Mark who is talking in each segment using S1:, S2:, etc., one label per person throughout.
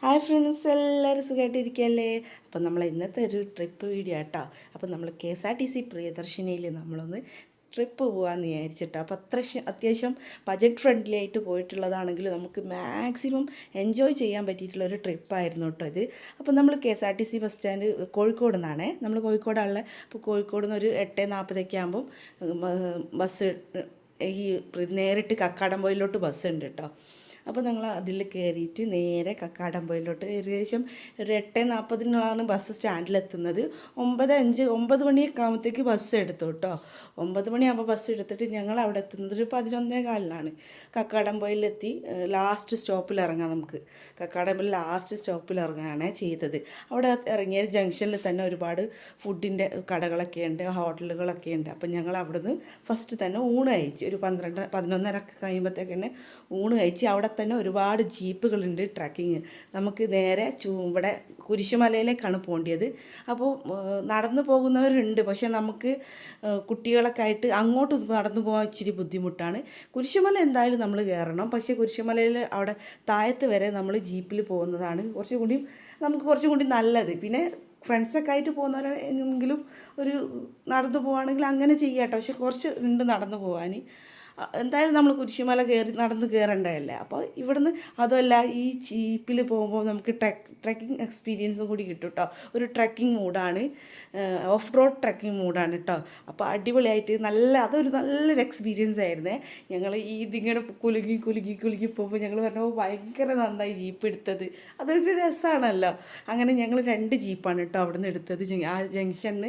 S1: Hi friends, എല്ലാവരും സുഖമായിട്ടിരിക്കുകയല്ലേ? അപ്പം നമ്മൾ ഇന്നത്തെ ഒരു ട്രിപ്പ് വീഡിയോ കേട്ടോ. അപ്പം നമ്മൾ KSRTC പ്രിയദർശിനിയിൽ നമ്മളൊന്ന് ട്രിപ്പ് പോകാമെന്ന് വിചാരിച്ചിട്ടോ. അപ്പോൾ അത്യാവശ്യം ബജറ്റ് ഫ്രണ്ട്ലി ആയിട്ട് പോയിട്ടുള്ളതാണെങ്കിൽ നമുക്ക് മാക്സിമം എൻജോയ് ചെയ്യാൻ പറ്റിയിട്ടുള്ളൊരു ട്രിപ്പായിരുന്നു കേട്ടോ ഇത്. അപ്പോൾ നമ്മൾ KSRTC ബസ് സ്റ്റാൻഡ് കോഴിക്കോട് നിന്നാണേ, നമ്മൾ കോഴിക്കോടാണുള്ള. അപ്പോൾ കോഴിക്കോട് നിന്ന് ഒരു 8:40 ആകുമ്പം ബസ് ഈ നേരിട്ട് കക്കാടംപൊയിലോട്ട് ബസ് ഉണ്ട് കേട്ടോ. അപ്പോൾ ഞങ്ങൾ അതിൽ കയറിയിട്ട് നേരെ കക്കാടംപൊയിലോട്ട് ഏകദേശം ഒരു 8:40 ബസ് സ്റ്റാൻഡിലെത്തുന്നത്. 9 മണിയൊക്കെ ആകുമ്പോഴത്തേക്ക് ബസ് എടുത്തു കേട്ടോ. 9 മണിയാകുമ്പോൾ ബസ് എടുത്തിട്ട് ഞങ്ങൾ അവിടെ എത്തുന്നത് ഒരു 11:15 കക്കാടംപൊയിലെത്തി ലാസ്റ്റ് സ്റ്റോപ്പിൽ ഇറങ്ങാം. നമുക്ക് കക്കാടംപൊയിൽ ലാസ്റ്റ് സ്റ്റോപ്പിൽ ഇറങ്ങുകയാണ് ചെയ്തത്. അവിടെ ഇറങ്ങിയ ജംഗ്ഷനിൽ തന്നെ ഒരുപാട് ഫുഡിൻ്റെ കടകളൊക്കെ ഉണ്ട്, ഹോട്ടലുകളൊക്കെ ഉണ്ട്. അപ്പം ഞങ്ങൾ അവിടുന്ന് ഫസ്റ്റ് തന്നെ ഊണ് കഴിച്ച് ഒരു 11:30 കഴിയുമ്പോഴത്തേക്ക് തന്നെ ഊണ് കഴിച്ച് അവിടെ തന്നെ ഒരുപാട് ജീപ്പുകളുണ്ട് ട്രക്കിങ്. നമുക്ക് നേരെ ഇവിടെ കുരിശുമലയിലേക്കാണ് പോകേണ്ടത്. അപ്പോൾ നടന്നു പോകുന്നവരുണ്ട്, പക്ഷേ നമുക്ക് കുട്ടികളൊക്കെ ആയിട്ട് അങ്ങോട്ട് നടന്നു പോകാൻ ഇച്ചിരി ബുദ്ധിമുട്ടാണ്. കുരിശുമല എന്തായാലും നമ്മൾ കയറണം, പക്ഷേ കുരിശുമലയിൽ അവിടെ താഴത്ത് വരെ നമ്മൾ ജീപ്പിൽ പോകുന്നതാണ് കുറച്ചും കൂടി നല്ലത്. പിന്നെ ഫ്രണ്ട്സൊക്കെ ആയിട്ട് പോകുന്നവരെങ്കിലും ഒരു നടന്നു പോവുകയാണെങ്കിൽ അങ്ങനെ ചെയ്യാം കേട്ടോ. പക്ഷെ കുറച്ച് ഉണ്ട് നടന്നു പോകാൻ. എന്തായാലും നമ്മൾ കുരിശുമല നടന്ന് കയറേണ്ടതല്ലേ. അപ്പോൾ ഇവിടുന്ന് അതുമല്ല, ഈ ജീപ്പിൽ പോകുമ്പോൾ നമുക്ക് ട്രക്കിംഗ് എക്സ്പീരിയൻസും കൂടി കിട്ടും കേട്ടോ. ഒരു ട്രക്കിംഗ് മൂഡാണ്, ഓഫ് റോഡ് ട്രക്കിംഗ് മൂഡാണ് കേട്ടോ. അപ്പോൾ അടിപൊളിയായിട്ട് അതൊരു നല്ലൊരു എക്സ്പീരിയൻസ് ആയിരുന്നേ. ഞങ്ങൾ ഇതിങ്ങനെ കുലുക്കി പോകുമ്പോൾ ഞങ്ങൾ പറഞ്ഞപ്പോൾ ഭയങ്കര നന്നായി ജീപ്പ് എടുത്തത്. അതൊരു രസമാണല്ലോ. അങ്ങനെ ഞങ്ങൾ 2 ജീപ്പാണ് കേട്ടോ അവിടെ നിന്ന് എടുത്തത്. ആ ജംഗ്ഷനിൽ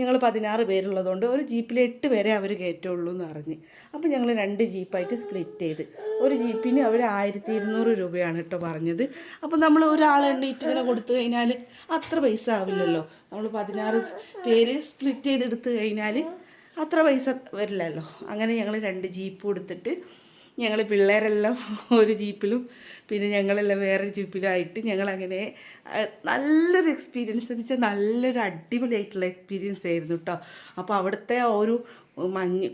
S1: ഞങ്ങൾ 16 പേരുള്ളതുകൊണ്ട് ഒരു ജീപ്പിൽ 8 പേരെ അവർ കയറ്റുള്ളൂ എന്ന് പറഞ്ഞ്. അപ്പോൾ ഞങ്ങൾ 2 ജീപ്പായിട്ട് സ്പ്ലിറ്റ് ചെയ്ത് ഒരു ജീപ്പിന് അവർ 1200 രൂപയാണ് കേട്ടോ പറഞ്ഞത്. അപ്പോൾ നമ്മൾ ഒരാളെണ്ണിട്ട് ഇങ്ങനെ കൊടുത്തു കഴിഞ്ഞാൽ അത്ര പൈസ ആവില്ലല്ലോ. നമ്മൾ 16 പേര് സ്പ്ലിറ്റ് ചെയ്തെടുത്ത് കഴിഞ്ഞാൽ അത്ര പൈസ വരില്ലല്ലോ. അങ്ങനെ ഞങ്ങൾ 2 ജീപ്പ് കൊടുത്തിട്ട് ഞങ്ങൾ പിള്ളേരെല്ലാം ഒരു ജീപ്പിലും പിന്നെ ഞങ്ങളെല്ലാം വേറെ ജീപ്പിലുമായിട്ട് ഞങ്ങളങ്ങനെ നല്ലൊരു എക്സ്പീരിയൻസ് എന്ന് വെച്ചാൽ നല്ലൊരു അടിപൊളിയായിട്ടുള്ള എക്സ്പീരിയൻസ് ആയിരുന്നു കേട്ടോ. അപ്പോൾ അവിടുത്തെ ഒരു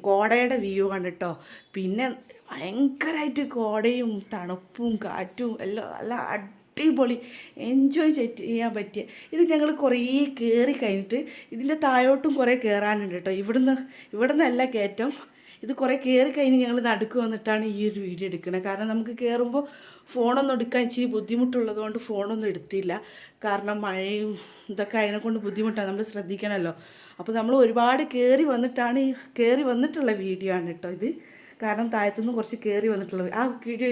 S1: കോടയുടെ വ്യൂ കണ്ടിട്ടോ. പിന്നെ ഭയങ്കരമായിട്ട് കോടയും തണുപ്പും കാറ്റും എല്ലാം നല്ല അടിപൊളി എൻജോയ് ചെയ്യാൻ പറ്റിയ ഇത്. ഞങ്ങൾ കുറേ കയറി കഴിഞ്ഞിട്ട് ഇതിൻ്റെ താഴോട്ടും കുറേ കയറാനുണ്ട് കേട്ടോ. ഇവിടെ നിന്നല്ല കയറ്റം. ഇത് കുറേ കയറി കഴിഞ്ഞ് ഞങ്ങൾ നടുക്ക് വന്നിട്ടാണ് ഈ ഒരു വീഡിയോ എടുക്കുന്നത്. കാരണം നമുക്ക് കയറുമ്പോൾ ഫോണൊന്നും എടുക്കാൻ ഇച്ചിരി ബുദ്ധിമുട്ടുള്ളത് കൊണ്ട് ഫോണൊന്നും എടുത്തില്ല. കാരണം മഴയും ഇതൊക്കെ അതിനെക്കൊണ്ട് ബുദ്ധിമുട്ടാണ്, നമ്മൾ ശ്രദ്ധിക്കണമല്ലോ. അപ്പോൾ നമ്മൾ ഒരുപാട് കയറി വന്നിട്ടുള്ള വീഡിയോ ആണ് കേട്ടോ ഇത്. കാരണം താഴത്തുനിന്ന് കുറച്ച് കയറി വന്നിട്ടുള്ള ആ വീഡിയോ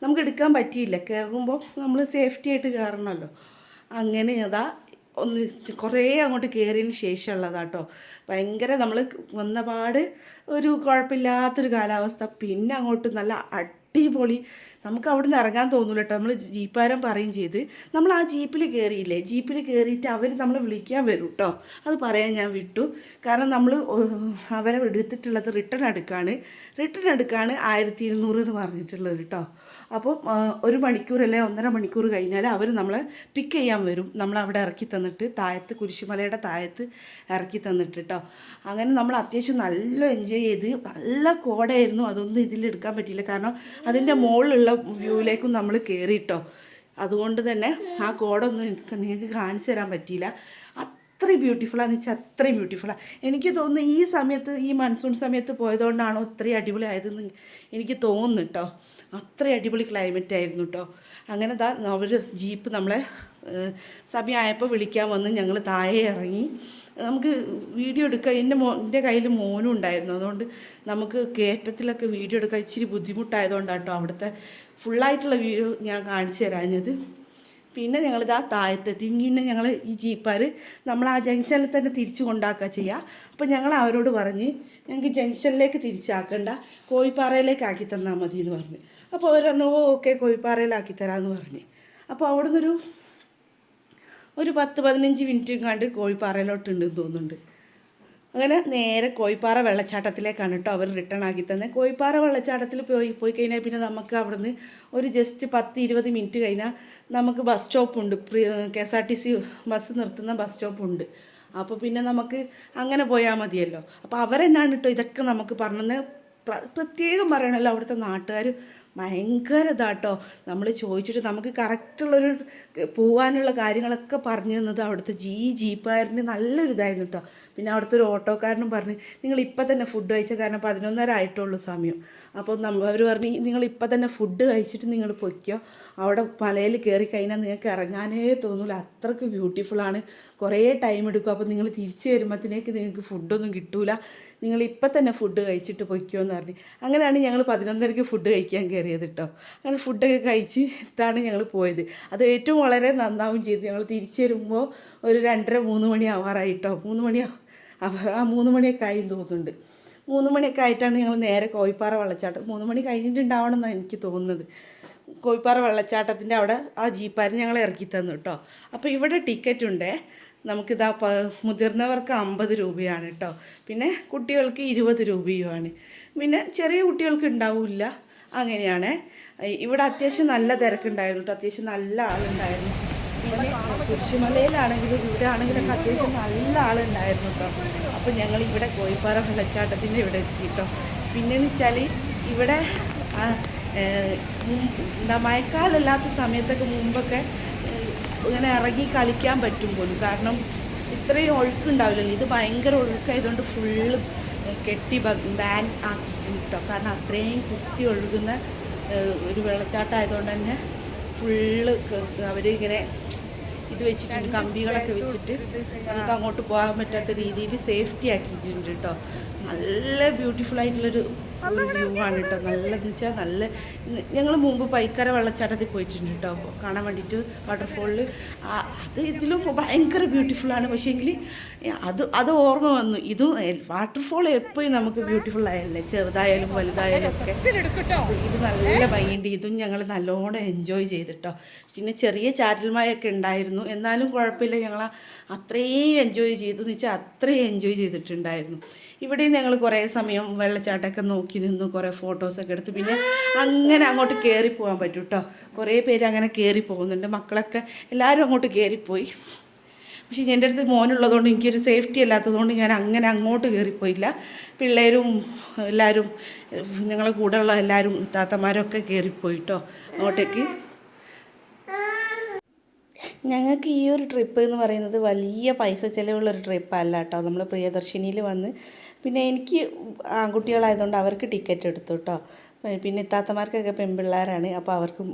S1: നമുക്ക് എടുക്കാൻ പറ്റിയില്ല. കയറുമ്പോൾ നമ്മൾ സേഫ്റ്റി ആയിട്ട് കയറണമല്ലോ. അങ്ങനെ കുറേ അങ്ങോട്ട് കയറിയതിന് ശേഷമുള്ളതാട്ടോ. ഭയങ്കര നമ്മൾ വന്നപാട് ഒരു കുഴപ്പമില്ലാത്തൊരു കാലാവസ്ഥ. പിന്നെ അങ്ങോട്ട് നല്ല അടിപൊളി. നമുക്ക് അവിടെ നിന്ന് ഇറങ്ങാൻ തോന്നില്ല കേട്ടോ. നമ്മൾ ജീപ്പുകാരൻ പറയും ചെയ്ത് നമ്മൾ ആ ജീപ്പിൽ കയറിയില്ലേ, ജീപ്പിൽ കയറിയിട്ട് അവർ നമ്മളെ വിളിക്കാൻ വരും കേട്ടോ. അത് പറയാൻ ഞാൻ വിട്ടു. കാരണം നമ്മൾ അവരെ എടുത്തിട്ടുള്ളത് റിട്ടേൺ എടുക്കാണ് 1200 എന്ന് പറഞ്ഞിട്ടുള്ളത് കേട്ടോ. അപ്പോൾ 1 മണിക്കൂർ അല്ലെ 1.5 മണിക്കൂർ കഴിഞ്ഞാൽ അവർ നമ്മളെ പിക്ക് ചെയ്യാൻ വരും. നമ്മളവിടെ ഇറക്കി തന്നിട്ട് കുരിശുമലയുടെ താഴത്ത് ഇറക്കി തന്നിട്ട് കേട്ടോ. അങ്ങനെ നമ്മൾ അത്യാവശ്യം നല്ല എൻജോയ് ചെയ്ത്. നല്ല കോടയായിരുന്നു, അതൊന്നും ഇതിലെടുക്കാൻ പറ്റിയില്ല. കാരണം അതിൻ്റെ മുകളിലുള്ള വ്യൂവിലേക്കും നമ്മൾ കയറിയിട്ടോ. അതുകൊണ്ട് തന്നെ ആ കോട ഒന്നും നിങ്ങൾക്ക് കാണിച്ചു തരാൻ പറ്റിയില്ല. അത്രയും ബ്യൂട്ടിഫുള്ളാന്ന് വെച്ചാൽ അത്രയും ബ്യൂട്ടിഫുള്ളാണ്. എനിക്ക് തോന്നുന്നു ഈ സമയത്ത്, ഈ മൺസൂൺ സമയത്ത് പോയതുകൊണ്ടാണോ ഇത്രയും അടിപൊളി ആയതെന്ന് എനിക്ക് തോന്നുന്നു കേട്ടോ. അത്രയും അടിപൊളി ക്ലൈമറ്റ് ആയിരുന്നു കേട്ടോ. അങ്ങനെ അവർ ജീപ്പ് നമ്മളെ സമയമായപ്പോൾ വിളിക്കാൻ വന്ന് ഞങ്ങൾ താഴെ ഇറങ്ങി. നമുക്ക് വീഡിയോ എടുക്കാൻ എൻ്റെ കയ്യിൽ മോനും ഉണ്ടായിരുന്നു. അതുകൊണ്ട് നമുക്ക് കയറ്റത്തിലൊക്കെ വീഡിയോ എടുക്കാൻ ഇച്ചിരി ബുദ്ധിമുട്ടായതുകൊണ്ടാണ് കേട്ടോ അവിടുത്തെ ഫുള്ളായിട്ടുള്ള വീഡിയോ ഞാൻ കാണിച്ചു തരാഞ്ഞത്. പിന്നെ ഞങ്ങളിതാ താഴത്തെത്തി. പിന്നെ ഞങ്ങൾ ഈ ജീപ്പാർ നമ്മൾ ആ ജംഗ്ഷനിൽ തന്നെ തിരിച്ചു കൊണ്ടാക്കുക ചെയ്യുക. അപ്പോൾ ഞങ്ങൾ അവരോട് പറഞ്ഞ് ഞങ്ങൾക്ക് ജംഗ്ഷനിലേക്ക് തിരിച്ചാക്കണ്ട, കോഴിപ്പാറയിലേക്ക് ആക്കി തന്നാൽ മതി എന്ന് പറഞ്ഞ്. അപ്പോൾ അവർ പറഞ്ഞു ഓക്കെ കോഴിപ്പാറയിലാക്കി തരാമെന്ന് പറഞ്ഞ്. അപ്പോൾ അവിടെ നിന്നൊരു 10-15 മിനിറ്റ് കണ്ട് കോഴിപ്പാറയിലോട്ടുണ്ടെന്ന് തോന്നുന്നുണ്ട്. അങ്ങനെ നേരെ കോഴിപ്പാറ വെള്ളച്ചാട്ടത്തിലേക്കാണ് കേട്ടോ അവർ റിട്ടേൺ ആക്കി തന്നെ. കോഴിപ്പാറ വെള്ളച്ചാട്ടത്തിൽ പോയി കഴിഞ്ഞാൽ പിന്നെ നമുക്ക് അവിടുന്ന് ഒരു ജസ്റ്റ് 10-20 മിനിറ്റ് കഴിഞ്ഞാൽ നമുക്ക് ബസ് സ്റ്റോപ്പുണ്ട്. KSRTC ബസ് നിർത്തുന്ന ബസ് സ്റ്റോപ്പുണ്ട്. അപ്പോൾ പിന്നെ നമുക്ക് അങ്ങനെ പോയാൽ മതിയല്ലോ. അപ്പോൾ അവരെന്നാണ് കേട്ടോ ഇതൊക്കെ നമുക്ക് പറഞ്ഞത്. പ്രത്യേകം പറയണമല്ലോ, അവിടുത്തെ നാട്ടുകാർ ഭയങ്കര ഇതാട്ടോ. നമ്മൾ ചോദിച്ചിട്ട് നമുക്ക് കറക്റ്റുള്ളൊരു പോകാനുള്ള കാര്യങ്ങളൊക്കെ പറഞ്ഞു തന്നത് അവിടുത്തെ ജീപ്പുകാരന് നല്ലൊരു ഇതായിരുന്നു കേട്ടോ. പിന്നെ അവിടുത്തെ ഒരു ഓട്ടോക്കാരനും പറഞ്ഞ് നിങ്ങൾ ഇപ്പം തന്നെ ഫുഡ് കഴിച്ച, കാരണം 11:30 ആയിട്ടുള്ളൂ സമയം. അപ്പോൾ അവർ പറഞ്ഞ് നിങ്ങൾ ഇപ്പം തന്നെ ഫുഡ് കഴിച്ചിട്ട് നിങ്ങൾ പൊയ്ക്കോ, അവിടെ മലയിൽ കയറി കഴിഞ്ഞാൽ നിങ്ങൾക്ക് ഇറങ്ങാനേ തോന്നില്ല, അത്രയ്ക്ക് ബ്യൂട്ടിഫുള്ളാണ്, കുറേ ടൈം എടുക്കും, അപ്പോൾ നിങ്ങൾ തിരിച്ച് വരുമ്പോഴത്തേക്ക് നിങ്ങൾക്ക് ഫുഡൊന്നും കിട്ടൂല, നിങ്ങൾ ഇപ്പം തന്നെ ഫുഡ് കഴിച്ചിട്ട് പൊയ്ക്കോ എന്ന് പറഞ്ഞ്. അങ്ങനെയാണ് ഞങ്ങൾ 11:30 ഫുഡ് കഴിക്കാൻ കയറിയത് കേട്ടോ. അങ്ങനെ ഫുഡൊക്കെ കഴിച്ചിട്ടാണ് ഞങ്ങൾ പോയത്. അത് ഏറ്റവും വളരെ നന്നാവും ചെയ്തു. ഞങ്ങൾ തിരിച്ച് വരുമ്പോൾ ഒരു 2:30-3 മണി ആവാറായിട്ടോ. 3 മണി 3 മണിയൊക്കെ ആയി തോന്നുന്നുണ്ട്. 3 മണിയൊക്കെ ആയിട്ടാണ് ഞങ്ങൾ നേരെ കോഴിപ്പാറ വെള്ളച്ചാട്ടം, 3 മണി കഴിഞ്ഞിട്ടുണ്ടാവണം എന്നാണ് എനിക്ക് തോന്നുന്നത്. കോഴിപ്പാറ വെള്ളച്ചാട്ടത്തിൻ്റെ അവിടെ ആ ജീപ്പാരൻ ഞങ്ങൾ ഇറക്കി തന്നു കേട്ടോ. അപ്പോൾ ഇവിടെ ടിക്കറ്റ് ഉണ്ട്. നമുക്കിതാ മുതിർന്നവർക്ക് 50 രൂപയാണ് കേട്ടോ. പിന്നെ കുട്ടികൾക്ക് 20 രൂപയുമാണ്. പിന്നെ ചെറിയ കുട്ടികൾക്ക് ഉണ്ടാവില്ല, അങ്ങനെയാണ്. ഇവിടെ അത്യാവശ്യം നല്ല തിരക്കുണ്ടായിരുന്നു കേട്ടോ. അത്യാവശ്യം നല്ല ആളുണ്ടായിരുന്നു. പിന്നെ കുരിശുമലയിലാണെങ്കിലും ഇവിടെ ആണെങ്കിലൊക്കെ അത്യാവശ്യം നല്ല ആളുണ്ടായിരുന്നു കേട്ടോ. അപ്പോൾ ഞങ്ങൾ ഇവിടെ കോഴിപ്പാറ വെള്ളച്ചാട്ടത്തിൻ്റെ ഇവിടെ എത്തി കേട്ടോ. പിന്നെയെന്ന് വെച്ചാൽ ഇവിടെ എന്താ മഴക്കാലല്ലാത്ത സമയത്തൊക്കെ മുമ്പൊക്കെ ഇങ്ങനെ ഇറങ്ങി കളിക്കാൻ പറ്റും പോലും, കാരണം ഇത്രയും ഒഴുക്കുണ്ടാവില്ലല്ലോ. ഇത് ഭയങ്കര ഒഴുക്കായതുകൊണ്ട് ഫുള്ള് കെട്ടി ബാൻ ആക്കിയിട്ടുണ്ട് കേട്ടോ. കാരണം അത്രയും കുത്തി ഒഴുകുന്ന ഒരു വെള്ളച്ചാട്ടം ആയതുകൊണ്ട് തന്നെ ഫുള്ള് അവരിങ്ങനെ ഇത് വെച്ചിട്ടുണ്ട്, കമ്പികളൊക്കെ വെച്ചിട്ട് നമുക്ക് അങ്ങോട്ട് പോകാൻ പറ്റാത്ത രീതിയിൽ സേഫ്റ്റി ആക്കിയിട്ടുണ്ട് കേട്ടോ. നല്ല ബ്യൂട്ടിഫുൾ ആയിട്ടുള്ളൊരു വ്യൂ ആണ് കേട്ടോ. നല്ലതെന്ന് വെച്ചാൽ നല്ല, ഞങ്ങൾ മുമ്പ് പൈക്കര വെള്ളച്ചാട്ടത്തിൽ പോയിട്ടുണ്ട് കേട്ടോ കാണാൻ വേണ്ടിയിട്ട്, വാട്ടർഫോളിൽ. അത് ഇതിലും ഭയങ്കര ബ്യൂട്ടിഫുള്ളാണ്. പക്ഷേങ്കിൽ അത് ഓർമ്മ വന്നു. ഇതും വാട്ടർഫോൾ എപ്പോഴും നമുക്ക് ബ്യൂട്ടിഫുൾ ആയല്ലേ, ചെറുതായാലും വലുതായാലും ഒക്കെ. ഇത് നല്ല ഭംഗിയുണ്ട്. ഇതും ഞങ്ങൾ നല്ലോണം എൻജോയ് ചെയ്തിട്ടോ. പിന്നെ ചെറിയ ചാറ്റൽ മഴയൊക്കെ ഉണ്ടായിരുന്നു, എന്നാലും കുഴപ്പമില്ല, ഞങ്ങൾ അത്രയും എൻജോയ് ചെയ്തു എന്ന് വെച്ചാൽ അത്രയും എൻജോയ് ചെയ്തിട്ടുണ്ടായിരുന്നു. ഇവിടെയും ഞങ്ങൾ കുറേ സമയം വെള്ളച്ചാട്ടമൊക്കെ നോക്കി നിന്നു, കുറേ ഫോട്ടോസൊക്കെ എടുത്ത്. പിന്നെ അങ്ങനെ അങ്ങോട്ട് കയറി പോകാൻ പറ്റും കേട്ടോ. കുറേ പേര് അങ്ങനെ കയറി പോകുന്നുണ്ട്, മക്കളൊക്കെ എല്ലാവരും അങ്ങോട്ട് കയറിപ്പോയി. പക്ഷേ എൻ്റെ അടുത്ത് മോനുള്ളതുകൊണ്ട് എനിക്കൊരു സേഫ്റ്റി അല്ലാത്തതുകൊണ്ട് ഞാൻ അങ്ങനെ അങ്ങോട്ട് കയറിപ്പോയില്ല. പിള്ളേരും എല്ലാവരും ഞങ്ങളെ കൂടെയുള്ള എല്ലാവരും താത്തമാരൊക്കെ കയറിപ്പോയി കേട്ടോ അങ്ങോട്ടേക്ക്. ഞങ്ങൾക്ക് ഈ ഒരു ട്രിപ്പ് എന്ന് പറയുന്നത് വലിയ പൈസ ചിലവുള്ളൊരു ട്രിപ്പല്ല കേട്ടോ. നമ്മൾ പ്രിയദർശിനിയിൽ വന്ന്, പിന്നെ എനിക്ക് ആൺകുട്ടികളായതുകൊണ്ട് അവർക്ക് ടിക്കറ്റ് എടുത്തു കേട്ടോ. പിന്നെ ഇത്താത്തമാർക്കൊക്കെ പെൺപിള്ളേരാണ്, അപ്പോൾ അവർക്കും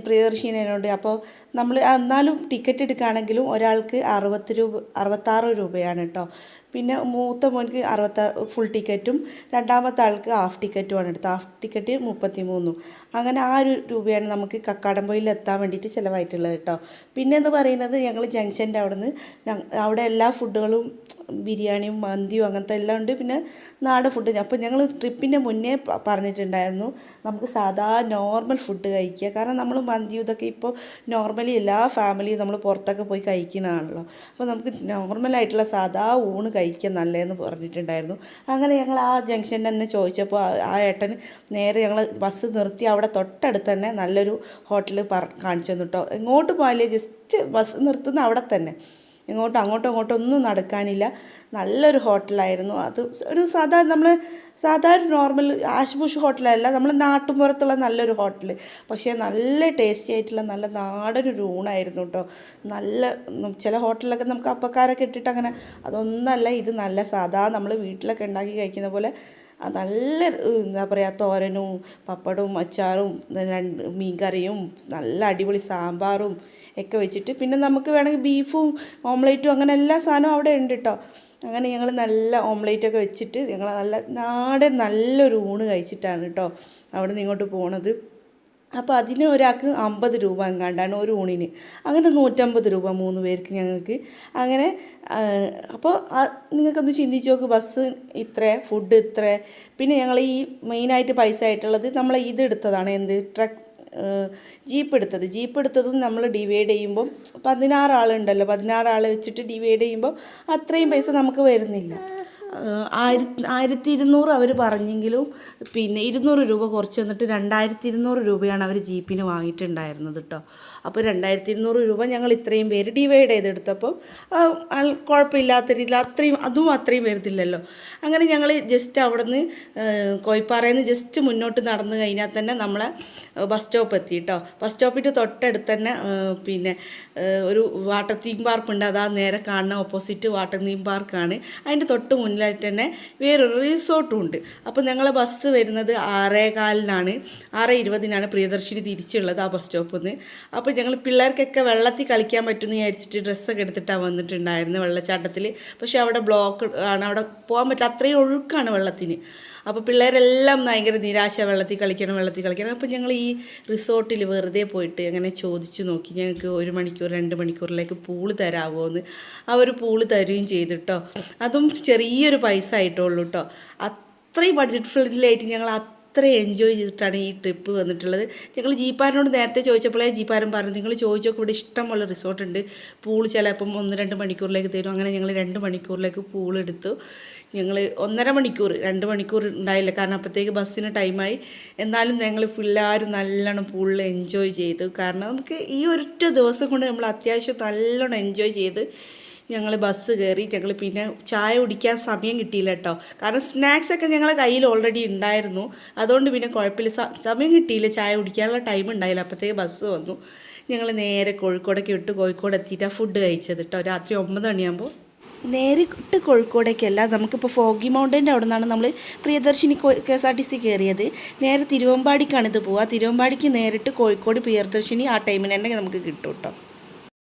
S1: പ്രിയദർശിനിയുണ്ട്. അപ്പോൾ നമ്മൾ എന്നാലും ടിക്കറ്റ് എടുക്കുകയാണെങ്കിലും ഒരാൾക്ക് 66 രൂപയാണ് കേട്ടോ. പിന്നെ മൂത്ത മോനിക്ക് ഫുൾ ടിക്കറ്റും രണ്ടാമത്തെ ആൾക്ക് ഹാഫ് ടിക്കറ്റുമാണ് എടുത്തത്. Half ticket 33. അങ്ങനെ ആ ഒരു രൂപയാണ് നമുക്ക് കക്കാടംപൊയിൽ എത്താൻ വേണ്ടിയിട്ട് ചിലവായിട്ടുള്ളത് കേട്ടോ. പിന്നെ എന്ന് പറയുന്നത് ഞങ്ങൾ ജംഗ്ഷൻ്റെ അവിടെ എല്ലാ ഫുഡുകളും ബിരിയാണിയും മന്തിയും അങ്ങനത്തെ എല്ലാം ഉണ്ട്. പിന്നെ നാടൻ ഫുഡ്. അപ്പോൾ ഞങ്ങൾ ട്രിപ്പിൻ്റെ മുന്നേ പറഞ്ഞിട്ടുണ്ടായിരുന്നു നമുക്ക് സാധാ നോർമൽ ഫുഡ് കഴിക്കുക. കാരണം നമ്മൾ മന്തി ഇതൊക്കെ ഇപ്പോൾ നോർമലി എല്ലാ ഫാമിലിയും നമ്മൾ പുറത്തൊക്കെ പോയി കഴിക്കുന്നതാണല്ലോ. അപ്പോൾ നമുക്ക് നോർമലായിട്ടുള്ള സാധാ ഊണ് കഴിക്കാൻ നല്ലതെന്ന് പറഞ്ഞിട്ടുണ്ടായിരുന്നു. അങ്ങനെ ഞങ്ങൾ ആ ജംഗ്ഷനിൽ തന്നെ ചോദിച്ചപ്പോൾ ആ ഏട്ടന് നേരെ ഞങ്ങൾ ബസ് നിർത്തി അവിടെ തൊട്ടടുത്ത് തന്നെ നല്ലൊരു ഹോട്ടൽ കാണിച്ചു തന്നു കേട്ടോ. എങ്ങോട്ട് പോയാലേ ജസ്റ്റ് ബസ് നിർത്തുന്ന അവിടെ തന്നെ, അങ്ങോട്ടും ഒന്നും നടക്കാനില്ല. നല്ലൊരു ഹോട്ടലായിരുന്നു അത്. ഒരു സാധാരണ നോർമൽ ആഷ്ബുഷ് ഹോട്ടലല്ല, നമ്മൾ നാട്ടുമ്പുറത്തുള്ള നല്ലൊരു ഹോട്ടൽ. പക്ഷേ നല്ല ടേസ്റ്റി ആയിട്ടുള്ള നല്ല നാടനൊരു ഊണായിരുന്നു കേട്ടോ. നല്ല ചില ഹോട്ടലിലൊക്കെ നമുക്ക് അപ്പക്കാരൊക്കെ ഇട്ടിട്ട് അങ്ങനെ, അതൊന്നല്ല, ഇത് നല്ല സാധാ നമ്മൾ വീട്ടിലൊക്കെ ഉണ്ടാക്കി കഴിക്കുന്ന പോലെ നല്ല എന്താ പറയുക, തോരനും പപ്പടവും അച്ചാറും മീൻകറിയും നല്ല അടിപൊളി സാമ്പാറും ഒക്കെ വെച്ചിട്ട്, പിന്നെ നമുക്ക് വേണമെങ്കിൽ ബീഫും ഓംലേറ്റും അങ്ങനെ എല്ലാ സാധനവും അവിടെ ഉണ്ട് കേട്ടോ. അങ്ങനെ ഞങ്ങൾ നല്ല ഓംലേറ്റൊക്കെ വെച്ചിട്ട് ഞങ്ങൾ നല്ല നാടൻ നല്ലൊരു ഊണ് കഴിച്ചിട്ടാണ് കേട്ടോ അവിടെ നിന്ന് ഇങ്ങോട്ട് പോണത്. അപ്പോൾ അതിന് ഒരാൾക്ക് 50 രൂപ എങ്ങാണ്ടാണ് ഒരു ഊണിന്. അങ്ങനെ 150 രൂപ 3 പേർക്ക് ഞങ്ങൾക്ക്. അങ്ങനെ അപ്പോൾ നിങ്ങൾക്കൊന്ന് ചിന്തിച്ച് നോക്ക്, ബസ് ഇത്ര, ഫുഡ് ഇത്ര. പിന്നെ ഞങ്ങൾ ഈ മെയിനായിട്ട് പൈസ ആയിട്ടുള്ളത് നമ്മൾ ഇതെടുത്തതാണ്, എന്ത് ജീപ്പ് എടുത്തതും നമ്മൾ ഡിവൈഡ് ചെയ്യുമ്പം 16 ആളുണ്ടല്ലോ, 16 ആൾ വെച്ചിട്ട് ഡിവൈഡ് ചെയ്യുമ്പോൾ അത്രയും പൈസ നമുക്ക് വരുന്നില്ല. 1200 അവർ പറഞ്ഞെങ്കിലും പിന്നെ 200 രൂപ കുറച്ച് തന്നിട്ട് 2200 രൂപയാണ് അവർ ജീപ്പിന് വാങ്ങിയിട്ടുണ്ടായിരുന്നത് കേട്ടോ. അപ്പോൾ 2200 രൂപ ഞങ്ങൾ ഇത്രയും പേര് ഡിവൈഡ് ചെയ്തെടുത്തപ്പോൾ കുഴപ്പമില്ലാത്ത രീതിയിൽ അത്രയും വരുന്നില്ലല്ലോ. അങ്ങനെ ഞങ്ങൾ ജസ്റ്റ് അവിടെ നിന്ന് കോയിപ്പാറയിൽ നിന്ന് ജസ്റ്റ് മുന്നോട്ട് നടന്നു കഴിഞ്ഞാൽ തന്നെ നമ്മളെ ബസ് സ്റ്റോപ്പ് എത്തി കേട്ടോ. ബസ് സ്റ്റോപ്പിൻ്റെ തൊട്ടടുത്ത് തന്നെ പിന്നെ ഒരു വാട്ടർ തീം പാർക്ക് ഉണ്ട്. അതാ നേരെ കാണുന്ന ഓപ്പോസിറ്റ് വാട്ടർ തീം പാർക്കാണ്. അതിൻ്റെ തൊട്ട് മുന്നിലായിട്ട് തന്നെ വേറൊരു റിസോർട്ടും ഉണ്ട്. അപ്പോൾ ഞങ്ങളെ ബസ് വരുന്നത് 6:15 6:20 പ്രിയദർശിനി തിരിച്ചുള്ളത് ആ ബസ് സ്റ്റോപ്പിൽ നിന്ന്. അപ്പോൾ ഞങ്ങൾ പിള്ളേർക്കൊക്കെ വെള്ളത്തിൽ കളിക്കാൻ പറ്റുമെന്ന് വിചാരിച്ചിട്ട് ഡ്രസ്സൊക്കെ എടുത്തിട്ടാണ് വന്നിട്ടുണ്ടായിരുന്നത് വെള്ളച്ചാട്ടത്തിൽ. പക്ഷേ അവിടെ ബ്ലോക്ക് ആണ്, അവിടെ പോകാൻ പറ്റില്ല, അത്രയും ഒഴുക്കാണ് വെള്ളത്തിന്. അപ്പോൾ പിള്ളേരെല്ലാം ഭയങ്കര നിരാശ, വെള്ളത്തിൽ കളിക്കണം. അപ്പോൾ ഞങ്ങൾ ഈ റിസോർട്ടിൽ വെറുതെ പോയിട്ട് അങ്ങനെ ചോദിച്ചു നോക്കി, ഞങ്ങൾക്ക് 1 മണിക്കൂർ 2 മണിക്കൂറിലേക്ക് പൂള് തരാമോ എന്ന്. അവർ പൂള് തരുകയും ചെയ്തിട്ടോ. അതും ചെറിയൊരു പൈസ ആയിട്ടുള്ളൂ കേട്ടോ. അത്രയും ബഡ്ജറ്റ് ഫ്രണ്ട്ലിയായിട്ട് ഞങ്ങൾ അത്ര എൻജോയ് ചെയ്തിട്ടാണ് ഈ ട്രിപ്പ് വന്നിട്ടുള്ളത്. ഞങ്ങൾ ജീപ്പാരനോട് നേരത്തെ ചോദിച്ചപ്പോഴേ ജീപ്പാരൻ പറഞ്ഞു, നിങ്ങൾ ചോദിച്ചൊക്കെ ഇവിടെ ഇഷ്ടമുള്ള റിസോർട്ടുണ്ട്, പൂൾ ചിലപ്പം 1-2 മണിക്കൂറിലേക്ക് തരും. അങ്ങനെ ഞങ്ങൾ 2 മണിക്കൂറിലേക്ക് പൂൾ എടുത്തു. ഞങ്ങൾ 1.5 മണിക്കൂർ 2 മണിക്കൂർ ഉണ്ടായില്ല, കാരണം അപ്പോഴത്തേക്ക് ബസ്സിന് ടൈമായി. എന്നാലും ഞങ്ങൾ എല്ലാവരും നല്ലോണം പൂളിൽ എൻജോയ് ചെയ്തു. കാരണം നമുക്ക് ഈ ഒരൊറ്റ ദിവസം കൊണ്ട് നമ്മൾ അത്യാവശ്യം നല്ലോണം എൻജോയ് ചെയ്ത് ഞങ്ങൾ ബസ് കയറി. ഞങ്ങൾ പിന്നെ ചായ കുടിക്കാൻ സമയം കിട്ടിയില്ല കേട്ടോ, കാരണം സ്നാക്സൊക്കെ ഞങ്ങളെ കയ്യിൽ ഓൾറെഡി ഉണ്ടായിരുന്നു. അതുകൊണ്ട് പിന്നെ കുഴപ്പമില്ല, സമയം കിട്ടിയില്ല, ചായ കുടിക്കാനുള്ള ടൈം ഉണ്ടായില്ല. അപ്പോഴത്തേക്ക് ബസ് വന്നു. ഞങ്ങൾ നേരെ കോഴിക്കോടൊക്കെ വിട്ട് കോഴിക്കോട് എത്തിയിട്ടാണ് ഫുഡ് കഴിച്ചത് കേട്ടോ. രാത്രി 9 മണിയാകുമ്പോൾ നേരിട്ട് കോഴിക്കോടേക്കല്ല, നമുക്കിപ്പോൾ ഫോഗി മൗണ്ടൻ്റെ അവിടെ നിന്നാണ് നമ്മൾ പ്രിയദർശിനി KSRTC കയറിയത്. നേരെ തിരുവമ്പാടിക്കാണ് ഇത് പോവുക. തിരുവമ്പാടിക്ക് നേരിട്ട് കോഴിക്കോട് പ്രിയദർശിനി ആ ടൈമിന് തന്നെ നമുക്ക് കിട്ടും കേട്ടോ.